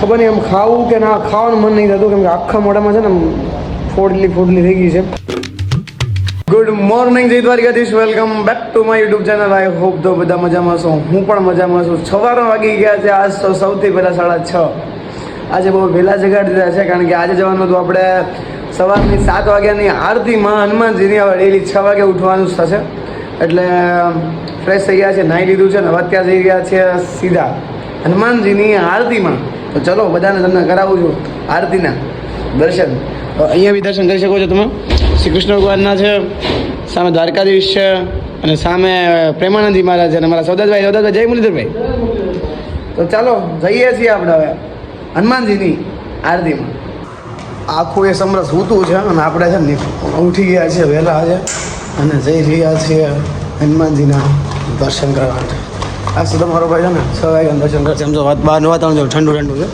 ખબર નહીં એમ ખાવું કે ના ખાવાનું મન નહીં થતું કેમ કે આખા મોઢામાં છે ને ફોડલી થઈ ગઈ છે. ગુડ મોર્નિંગ જય Dwarkadhish, welcome back to my YouTube channel. I hope તો બધા મજામાં છો, હું પણ મજામાં છું. 6 વાગી ગયા છે. આજ તો સૌથી પહેલાં 6:30. આજે બહુ વહેલા જગાડી દીધા છે કારણ કે આજે જવાનું હતું આપણે સવારની 7 વાગ્યાની આરતીમાં હનુમાનજીની. હવે ડેલી 6 વાગે ઉઠવાનું જ થશે એટલે ફ્રેશ થઈ ગયા છે, નાહી લીધું છે ને હવે અત્યારે જઈ ગયા છે સીધા હનુમાનજીની આરતીમાં. તો ચલો બધાને તમને કરાવું છું આરતીના દર્શન. તો અહીંયા બી દર્શન કરી શકો છો તમે. શ્રી કૃષ્ણ ભગવાનના છે, સામે દ્વારકાધીશ છે અને સામે પ્રેમાનંદજી મહારાજ છે અને મારા સૌદાસભાઈ જય મુરલીધરભાઈ. તો ચાલો જઈએ છીએ આપણે હવે હનુમાનજીની આરતીમાં. આખું એ સમરસ ઊતું છે અને આપણે છે ને ઉઠી ગયા છીએ વહેલા આજે અને જઈ રહ્યા છીએ હનુમાનજીના દર્શન કરવા માટે. આ સીધો મારો ભાઈ છે ને 6 વાગ્યાનું દર્શન કરશે. એમ તો બહારનું વાતાવરણ જો ઠંડુ છે,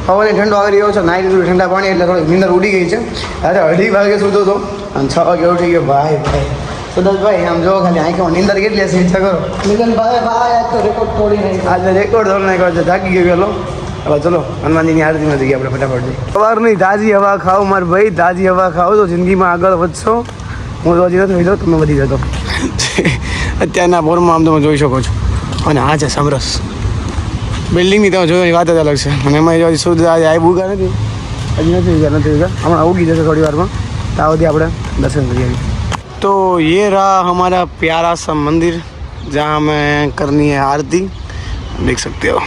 હવાની ઠંડો આવી રહ્યો છે, નાહી લીધું ઠંડા પાણી એટલે થોડી નીંદર ઉડી ગઈ છે. આજે 2:30 વાગે સૂતો હતો અને 6 વાગે ઉઠી ગયો. ભાઈ સુદાસભાઈ આમ જો ખાલી આંખમાં નીંદર કેટલી હશે ઈચ્છા કરો. રેકોર્ડ તોડી નાખ્યો, આજે રેકોર્ડ તોડી નાખ્યો છે, થાકી ગયો ગયેલો. હવે ચલો હનુમાનજીની આરતીમાં જઈએ આપણે ફટાફટ જઈએ. સવારની તાજી હવા ખાઓ મારા ભાઈ, તાજી હવા ખાઓ તો જિંદગીમાં આગળ વધશો. હું તો હજી નથી વધ્યો, તમે વધી જતો. અત્યારના પોરમાં આમ તમે જોઈ શકો છો. અને આ છે સમરસ બિલ્ડિંગની, તમે જોવાની વાત જ અલગ છે. અને એમાં જો સુધી આજે આવી ઉગા નથી, હજી નથી ઉગા, હમણાં ઉગી જશે થોડી વારમાં. તો આ સુધી આપણે દર્શન કરી આવીએ. तो ये रहा हमारा प्यारा सा मंदिर जहाँ हमें करनी है आरती. देख सकते हो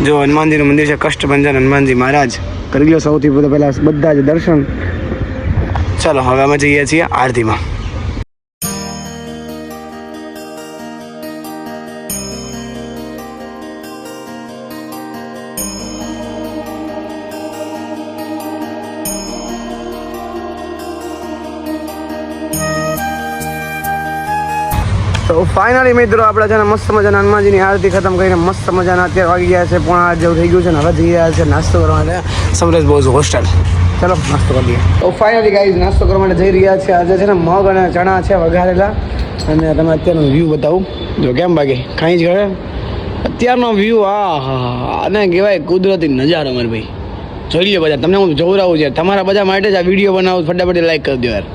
जो हनुमान जी मंदिर है, कष्टभंजन हनुमान जी महाराज. કરી લો સૌથી પહેલાં બધા જ દર્શન. ચાલો હવે અમે જઈએ છીએ આરતીમાં. તો ફાઇનલી મિત્રો આપણે છે ને મસ્ત મજાના હનુમાનજીની આરતી ખતમ કરીને મસ્ત મજાના અત્યારે વાગી ગયા છે 7:30 જેવું થઈ ગયું છે ને હવે જઈ રહ્યા છે નાસ્તો કરવા માટે સમરેશ બોઝ હોસ્ટેલ. ચાલો નાસ્તો કરી લઈએ. તો ફાઇનલી ગાઈઝ નાસ્તો કરવા માટે જઈ રહ્યા છે. આજે છે ને મગ અને ચણા છે વઘારેલા અને તમે અત્યારનો વ્યૂ બતાવું જો કેમ બાકી ખાઈ જ ઘરે અત્યારનો વ્યૂ. હા આને કહેવાય કુદરતી નજારો મારે ભાઈ. જોઈ લો બધા, તમને હું જોવરાવું છે તમારા બધા માટે જ આ વિડીયો બનાવું. ફટાફટ લાઈક કરી દો યાર.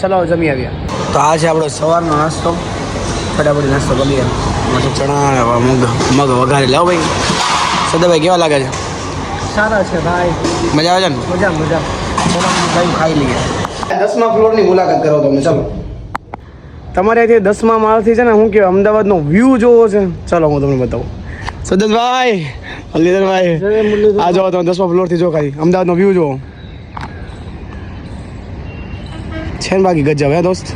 ચલો જમી આવ્યા. તો આ છે આપણો સવારનો નાસ્તો. ફટાફટ નાસ્તો કરીએ. એમાં ચણા મગ વઘારે લાવો ભાઈ. સદાભાઈ કેવા લાગે છે? સારા છે ભાઈ, મજા આવે છે ને? મજા ભાઈ ખાઈ લઈએ. 10મા ફ્લોરની મુલાકાત કરો તમે. ચાલો તમારે અહીંથી 10મા માળથી છે ને શું કહેવાય અમદાવાદનો વ્યૂ જોવો છે. ચાલો હું તમને બતાવું. સદતભાઈ મુરલીધરભાઈ આ જો તમે 10મા ફ્લોરથી જો ખાલી અમદાવાદનો વ્યૂ જોવો છે ને. બાકી ગજબ હે દોસ્ત.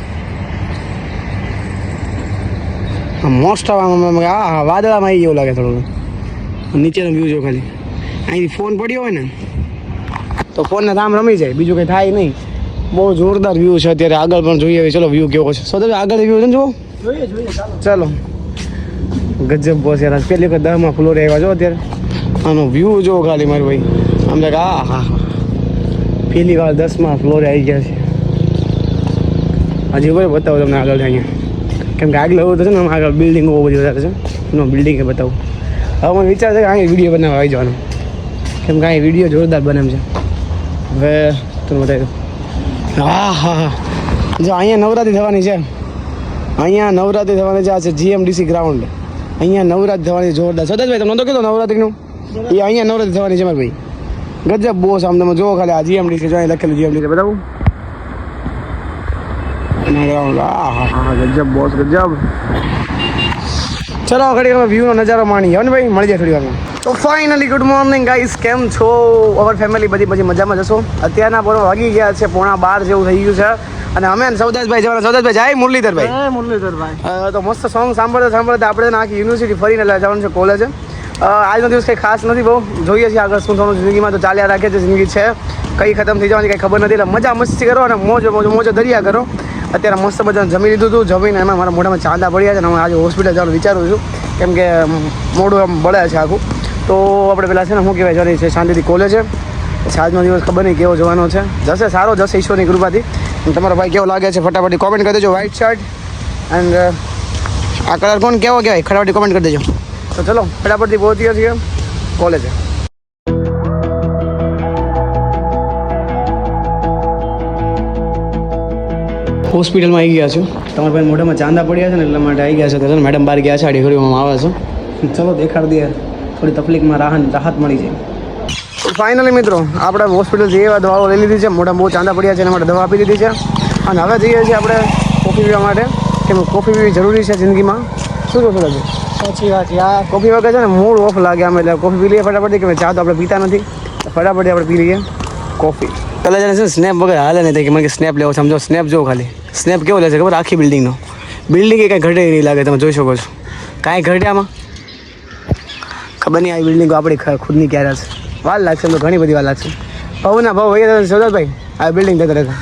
મોસ્ટ ઓફ આ વાદળામાં આવી એવું લાગે થોડું. નીચેનો વ્યૂ જો ખાલી અહીંથી ફોન પડ્યો હોય ને તો ફોનને રામ રમી જાય, બીજું કંઈ થાય નહીં. બહુ જોરદાર વ્યૂ છે અત્યારે. આગળ પણ જોઈએ ચલો વ્યૂ કેવો છે. સો આગળ વ્યૂ છે ને જુઓ. ચાલો ગજબ બોસ યાર. પહેલી વખત 10મા ફ્લોરે આવ્યા છો અત્યારે. આનો વ્યૂ જો ખાલી મારું ભાઈ. આમ લાગે હા પહેલી વાર 10મા ફ્લોરે આવી ગયા છે. હજી ભાઈ બતાવો તમને આગળ અહીંયા, કેમ કે આગળ એવું તો છે ને આગળ બિલ્ડિંગો બહુ બધી વધારે છે. એનો બિલ્ડિંગ એ બતાવું. હવે મને વિચાર છે કે અહીં વિડીયો બનાવવા આવી જવાનો, કેમ કે અહીં વિડીયો જોરદાર બને છે. હવે તમને બતાવી દઉં. હા જો અહીંયા નવરાત્રી થવાની છે. અહીંયા નવરાત્રી થવાની છે. આ છે GMDC ગ્રાઉન્ડ. અહીંયા નવરાત્રી થવાની જોરદાર. સદાભાઈ તમને તો કીધું નવરાત્રીનું એ અહીંયા નવરાત્રી થવાની છે મારા ભાઈ. ગજબ બોસ. આમ તમે જોવો ખાલી આ GMDC જો અહીં લખેલું GMDC બતાવું. ગજબ બોસ ગજબ. ચલો ઘડી વ્યૂનો નજારો માણીએ ને ભાઈ. મળી જાય થોડી વારમાં. તો ફાઇનલી ગુડ મોર્નિંગ ગાઈસ, કેમ છો અવર ફેમિલી? બધી મજામાં જશો. અત્યારના પોરો વાગી ગયા છે 11:30 જેવું થઈ ગયું છે અને અમે સૌદાસભાઈ જવાના. સૌદાસભાઈ જાય મુરલીધરભાઈ. તો મસ્ત સોંગ સાંભળતા આપણે આખી યુનિવર્સિટી ફરીને જવાનું છે કોલેજ. આજનો દિવસ કંઈ ખાસ નથી બહુ. જોઈએ છીએ આગળ શું થવાનું જિંદગીમાં. તો ચાલ્યા રાખે છે જિંદગી છે, કઈ ખતમ થઈ જવાની કંઈ ખબર નથી. એટલે મજા મસ્તી કરો અને મોજો દરિયા કરો. અત્યારે મસ્ત બધાને જમી લીધું હતું. જમીને એમાં મારા મોઢામાં ચાંદા પડ્યા છે અને હું આજે હોસ્પિટલ જવાનું વિચારું છું કેમ કે મોઢું આમ બળે છે આખું. તો આપણે પહેલાં છે ને શું કહેવાય જવાની છે શાંતિથી કોલેજ. આજનો દિવસ ખબર નહીં કેવો જવાનો છે. જશે સારો જશે ઈશ્વરની કૃપાથી. તમારો ભાઈ કેવો લાગે છે ફટાફટ કોમેન્ટ કરી દેજો. વ્હાઇટ શર્ટ એન્ડ આ કલર કોણ કેવો કહેવાય ફટાફટ કોમેન્ટ કરી દેજો. તો ચલો ફટાફટથી પહોંચીએ છીએ કોલેજે. હોસ્પિટલમાં આવી ગયા છું. તમારા ભાઈ મોઢામાં ચાંદા પડ્યા છે ને એટલા માટે આવી ગયા છે. તો મેડમ બહાર ગયા છે, આડી ઘડીમાં આવે છે. ચલો દેખાડ દઈએ, થોડી તકલીફમાં રાહત મળી જાય. ફાઇનલી મિત્રો આપણે હોસ્પિટલ જઈએ એવા દવાઓ લઈ લીધી છે. મોઢામાં બહુ ચાંદા પડ્યા છે એના માટે દવા આપી દીધી છે. અને હવે જઈએ છીએ આપણે કોફી પીવા માટે, કેમ કોફી પીવી જરૂરી છે જિંદગીમાં. શું કહો છો દાદા? સાચી વાત. આ કોફી વગર છે ને મૂડ ઓફ લાગે અમે, એટલે કોફી પી લઈએ ફટાફટ, કે ચા તો આપણે પીતા નથી, ફટાફટ આપણે પી લઈએ કોફી. પહેલાં છે ને સ્નેપ વગર હાલે નહીં કે મને સ્નેપ લેવો, સમજો સ્નેપ જો ખાલી સ્નેપ કેવો લે છે ખબર? આખી બિલ્ડિંગનો બિલ્ડિંગ એ કાંઈ ઘટે નહીં લાગે, તમે જોઈ શકો છો. કાંઈ ઘટે આમાં ખબર નહીં. આવી બિલ્ડિંગો આપણી ખુદની ક્યારે છે, વાર લાગશે તો ઘણી બધી વાર લાગશે. ભાવના ભાવ ભાઈ સૌદાભાઈ આ બિલ્ડિંગ લેતા રહેતા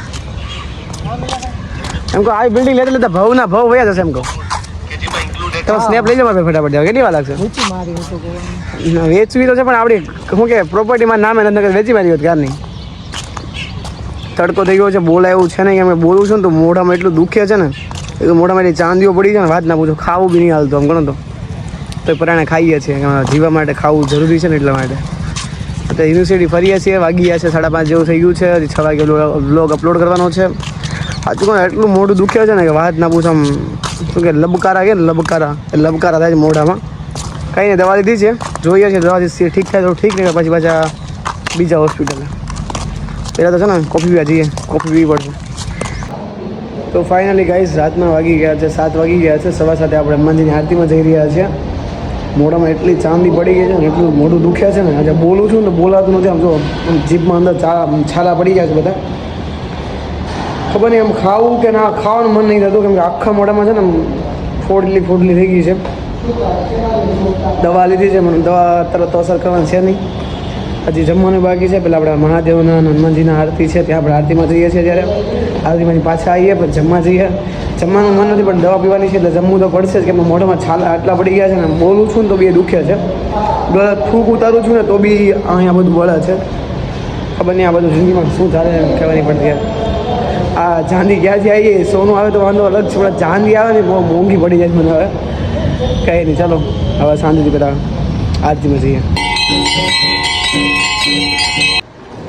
એમ કહો, આવી બિલ્ડિંગ લેતા લેતા ભાવના ભાવ વયા જશે એમ કહો. તમે સ્નેપ લઈ લો ભાઈ ફટાફટ, કેટલી વાર લાગશે? વેચવી તો છે પણ આપણી શું કે પ્રોપર્ટીમાં નામે નથી, વેચી મારી હોત ક્યાં નહીં. તડકો થઈ ગયો છે, બોલાય એવું છે ને કે અમે બોલું છું ને તો મોઢામાં એટલું દુખે છે ને, એ તો મોઢામાં એટલી ચાંદીઓ પડી છે ને વાત ના પૂછો. ખાવું બી નહીં હાલતું આમ ગણો તો પરાણે ખાઈએ છીએ, જીવા માટે ખાવું જરૂરી છે ને એટલા માટે. અત્યારે યુનિવર્સિટી ફરીએ છીએ, વાગી ગયા છે 5:30 જેવું થઈ ગયું છે. 6 વાગે વ્લોગ અપલોડ કરવાનો છે. આજુ કોણ એટલું મોઢું દુખે છે ને કે વાત ના પૂછો. આમ શું કે લબકારા કે લબકારા થાય છે મોઢામાં. કંઈ નહીં, દવા લીધી છે, જોઈએ છે દવાથી ઠીક થાય તો ઠીક, નહીં પછી પાછા બીજા હોસ્પિટલે. પહેલાં તો છે ને કોફી પીવા જઈએ, કોફી પીવી પડશે. તો ફાઇનલી ગાઈસ રાતના વાગી ગયા છે 7 વાગી ગયા છે. 7:15 આપણે હનુમાનજીની આરતીમાં જઈ રહ્યા છીએ. મોઢામાં એટલી ચાંદી પડી ગઈ છે ને, એટલું મોઢું દુખ્યા છે ને, આજે બોલું છું ને તો બોલાતું નથી. આમ જો જીભમાં અંદર છાલા પડી ગયા છે બધા. ખબર નહીં આમ ખાવું કે ના ખાવાનું મન નહીં થતું, કેમ કે આખા મોઢામાં છે ને ફોડલી થઈ ગઈ છે. દવા લીધી છે, મને દવા તરત અસર કરવાની છે નહીં. હજી જમવાનું બાકી છે. પહેલાં આપણે મહાદેવના હનુમાનજીના આરતી છે, ત્યાં આપણે આરતીમાં જઈએ છીએ. ત્યારે આરતીમાંથી પાછા આવીએ પછી જમવા જઈએ. જમવાનું મન નથી પણ દવા પીવાની છે એટલે જમવું તો પડશે જ, કે મોઢામાં છાલા આટલા પડી ગયા છે ને, બોલું છું ને તો બી દુખે છે. થૂક ઉતારું છું ને તો બી અહીંયા બધું બળે છે. ખબર નહીં આ બધું જિંદગીમાં શું ચાલે કહેવાની પડતી. આ ચાંદી ક્યાંથી આવીએ? સોનું આવે તો વાંધો અલગ છે, પણ ચાંદી આવે ને બહુ મોંઘી પડી જાય મને. હવે કંઈ નહીં, ચાલો હવે શાંતિથી બધા આરતીમાં જઈએ.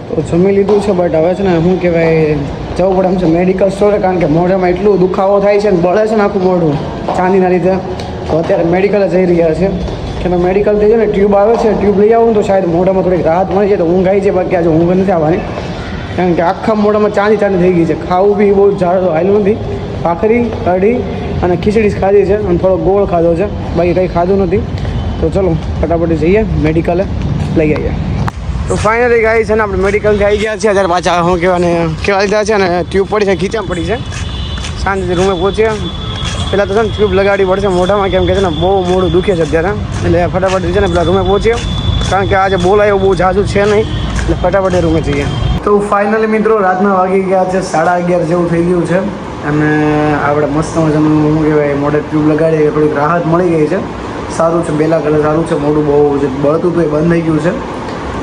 તો જમી લીધું છે, બટ હવે છે ને શું કહેવાય જવું પડે એમ છે મેડિકલ સ્ટોરે, કારણ કે મોઢામાં એટલું દુખાવો થાય છે ને, બળે છે ને આખું મોઢું ચાંદીના લીધે. તો અત્યારે મેડિકલે જઈ રહ્યા છે કે મેડિકલથી છે ને ટ્યુબ આવે છે, ટ્યુબ લઈ આવું તો શાયદ મોઢામાં થોડીક રાહત મળી જાય, તો ઊંઘ આવી જાય. બાકી આજે ઊંઘ નથી આવવાની, કારણ કે આખા મોઢામાં ચાંદી થઈ ગઈ છે. ખાવું બી બહુ જાડો હાલ્યું નથી. ભાખરી, કઢી અને ખીચડી ખાધી છે અને થોડો ગોળ ખાધો છે, બાકી કંઈ ખાધું નથી. તો ચલો ફટાફટ જઈએ મેડિકલે, લઈ આવીએ. તો ફાઇનલી ગાઈ છે ને આપણે મેડિકલથી આવી ગયા છીએ. અત્યારે પાછા શું કેવા લીધા છે અને ટ્યુબ પડી છે, ખીચામાં પડી છે. શાંતિથી રૂમે પહોંચીએ. પહેલાં તો છે ને ટ્યુબ લગાડવી પડશે મોઢામાં, કેમ કે છે ને બહુ મોઢું દુખે છે અત્યારે. એટલે ફટાફટ છે ને પહેલાં રૂમે પહોંચીએ, કારણ કે આજે બોલાય એવું બહુ ઝાઝું છે નહીં, એટલે ફટાફટ રૂમે જઈએ. તો ફાઇનલી મિત્રો રાતના વાગી ગયા છે 11:30 જેવું થઈ ગયું છે. અને આપણે મસ્ત મજાનું શું કહેવાય મોઢે ટ્યુબ લગાડીએ, થોડીક રાહત મળી ગઈ છે. સારું છે, બેલા કલર સારું છે. મોઢું બહુ જે બળતું હતું એ બંધ થઈ ગયું છે.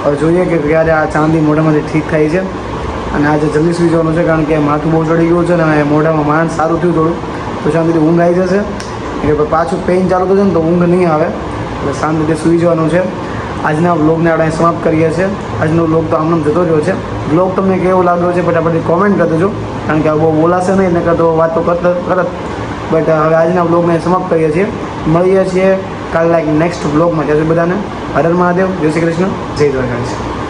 હવે જોઈએ કે ક્યારે આ ચાંદી મોઢામાંથી ઠીક થાય છે. અને આજે જલ્દી સૂઈ જવાનું છે, કારણ કે માથું બહુ ચડી ગયું છે અને મોઢામાં માંડ સારું થયું થોડું, તો શાંતિથી ઊંઘ આવી જશે. એટલે પાછું પેઇન ચાલુ થશે ને તો ઊંઘ નહીં આવે, એટલે શાંતિથી સૂઈ જવાનું છે. આજના વ્લોગને આપણે સમાપ્ત કરીએ છીએ. આજનો વ્લોગ તો આમ જતો રહ્યો છે. વ્લોગ તમને કેવો લાગ્યો છે ફટાફટ કોમેન્ટ કરી દેજો, કારણ કે બહુ બોલાશે નહીં, નકર તો વાતો કરત. બટ હવે આજના વ્લોગને સમાપ્ત કરીએ છીએ. મળીએ છીએ કાલે નેક્સ્ટ વ્લોગમાં. જય બધાને હર હર મહાદેવ, જય શ્રી કૃષ્ણ, જય દ્વારકાધીશ.